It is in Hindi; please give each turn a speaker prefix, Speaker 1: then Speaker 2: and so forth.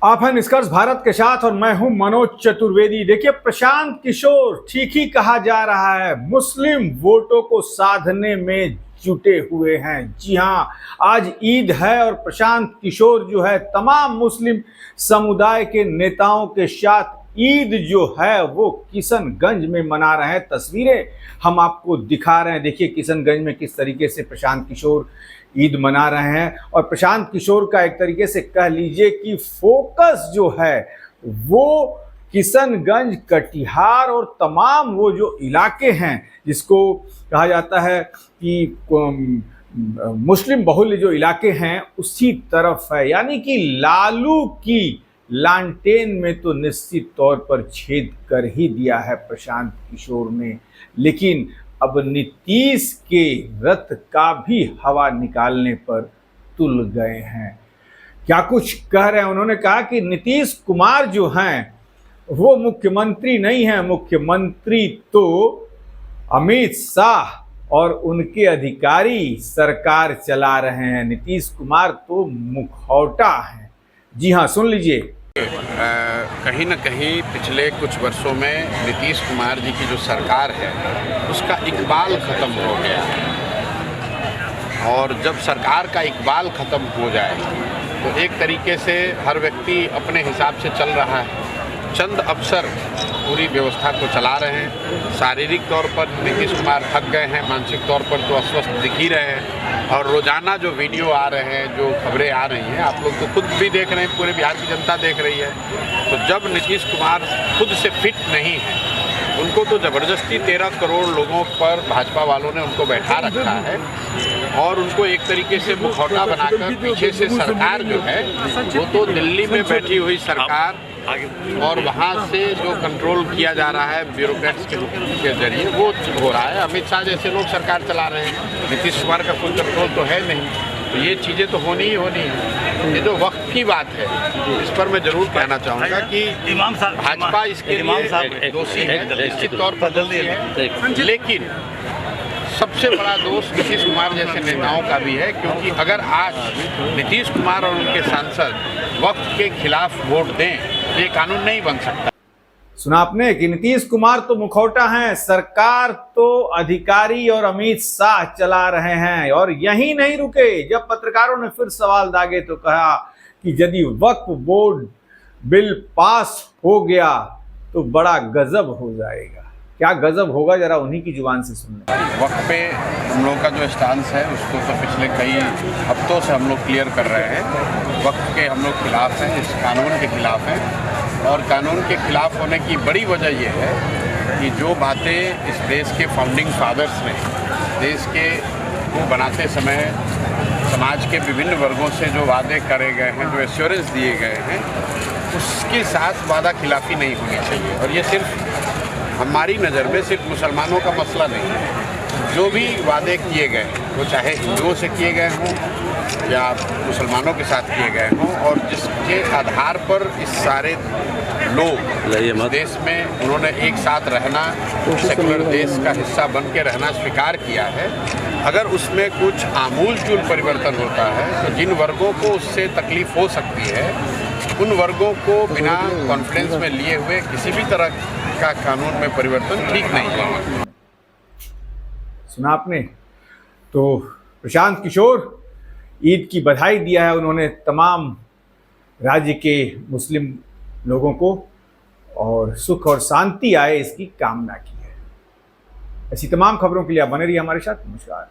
Speaker 1: आप हैं निष्कर्ष भारत के साथ और मैं हूं मनोज चतुर्वेदी। देखिए, प्रशांत किशोर ठीक ही कहा जा रहा है, मुस्लिम वोटों को साधने में जुटे हुए हैं। जी हां, आज ईद है और प्रशांत किशोर जो है तमाम मुस्लिम समुदाय के नेताओं के साथ ईद जो है वो किशनगंज में मना रहे हैं। तस्वीरें हम आपको दिखा रहे हैं। देखिए किशनगंज में किस तरीके से प्रशांत किशोर ईद मना रहे हैं और प्रशांत किशोर का एक तरीके से कह लीजिए कि फोकस जो है वो किशनगंज, कटिहार और तमाम वो जो इलाके हैं जिसको कहा जाता है कि मुस्लिम बहुल्य जो इलाके हैं उसी तरफ है। यानी कि लालू की लालटेन में तो निश्चित तौर पर छेद कर ही दिया है प्रशांत किशोर ने, लेकिन अब नीतीश के रथ का भी हवा निकालने पर तुल गए हैं। क्या कुछ कह रहे हैं, उन्होंने कहा कि नीतीश कुमार जो हैं वो मुख्यमंत्री नहीं है, मुख्यमंत्री तो अमित शाह और उनके अधिकारी सरकार चला रहे हैं। नीतीश कुमार तो मुखौटा हैं। जी हाँ, सुन लीजिए।
Speaker 2: कहीं न कहीं पिछले कुछ वर्षों में नीतीश कुमार जी की जो सरकार है उसका इकबाल ख़त्म हो गया है। और जब सरकार का इकबाल ख़त्म हो जाए तो एक तरीके से हर व्यक्ति अपने हिसाब से चल रहा है। चंद अफसर पूरी व्यवस्था को चला रहे हैं। शारीरिक तौर पर नीतीश कुमार थक गए हैं, मानसिक तौर पर तो अस्वस्थ दिख ही रहे हैं। और रोज़ाना जो वीडियो आ रहे हैं, जो खबरें आ रही हैं, आप लोग तो खुद भी देख रहे हैं, पूरे बिहार की जनता देख रही है। तो जब नीतीश कुमार खुद से फिट नहीं है, उनको तो ज़बरदस्ती 13 करोड़ लोगों पर भाजपा वालों ने उनको बैठा रखा है और उनको एक तरीके से मुखौटा बनाकर पीछे से सरकार जो है वो तो दिल्ली में बैठी हुई सरकार और वहाँ से जो कंट्रोल किया जा रहा है ब्यूरोक्रेट्स के जरिए वो हो रहा है। अमित शाह जैसे लोग सरकार चला रहे हैं, नीतीश कुमार का कोई कंट्रोल तो है नहीं। तो ये चीज़ें तो होनी ही होनी है। ये जो वक्त की बात है इस पर मैं जरूर कहना चाहूँगा कि भाजपा इसके लिए दोषी है, निश्चित तौर पर दोषी है, लेकिन सबसे बड़ा दोष नीतीश कुमार जैसे नेताओं का भी है। क्योंकि अगर आज नीतीश कुमार और उनके सांसद वक्त के खिलाफ वोट दें तो ये कानून नहीं बन सकता।
Speaker 1: सुना आपने कि नीतीश कुमार तो मुखौटा हैं, सरकार तो अधिकारी और अमित शाह चला रहे हैं। और यही नहीं रुके, जब पत्रकारों ने फिर सवाल दागे तो कहा कि यदि वक्फ बोर्ड बिल पास हो गया तो बड़ा गजब हो जाएगा। क्या गजब होगा, जरा उन्हीं की जुबान से सुन लें।
Speaker 2: वक्त पे हम लोग का जो स्टांस है उसको तो पिछले कई हफ्तों से हम लोग क्लियर कर रहे हैं। वक्त के हम लोग खिलाफ हैं, इस कानून के खिलाफ हैं। और कानून के खिलाफ होने की बड़ी वजह यह है कि जो बातें इस देश के फाउंडिंग फादर्स ने देश के को बनाते समय समाज के विभिन्न वर्गों से जो वादे करे गए हैं, जो एश्योरेंस दिए गए हैं, उसके साथ वादा खिलाफी नहीं होनी चाहिए। और ये सिर्फ हमारी नज़र में सिर्फ मुसलमानों का मसला नहीं है। जो भी वादे किए गए वो चाहे हिंदुओं से किए गए हों या मुसलमानों के साथ किए गए हों, और जिसके आधार पर इस सारे लोग देश में उन्होंने एक साथ रहना, सेकुलर देश का हिस्सा बन के रहना स्वीकार किया है, अगर उसमें कुछ आमूल चूल परिवर्तन होता है तो जिन वर्गों को उससे तकलीफ हो सकती है उन वर्गों को बिना कॉन्फ्रेंस में लिए हुए किसी भी तरह का कानून में परिवर्तन ठीक नहीं है।
Speaker 1: सुना आपने तो प्रशांत किशोर ईद की बधाई दिया है उन्होंने तमाम राज्य के मुस्लिम लोगों को और सुख और शांति आए इसकी कामना की है। ऐसी तमाम खबरों के लिए आप बने रहिए हमारे साथ। नमस्कार।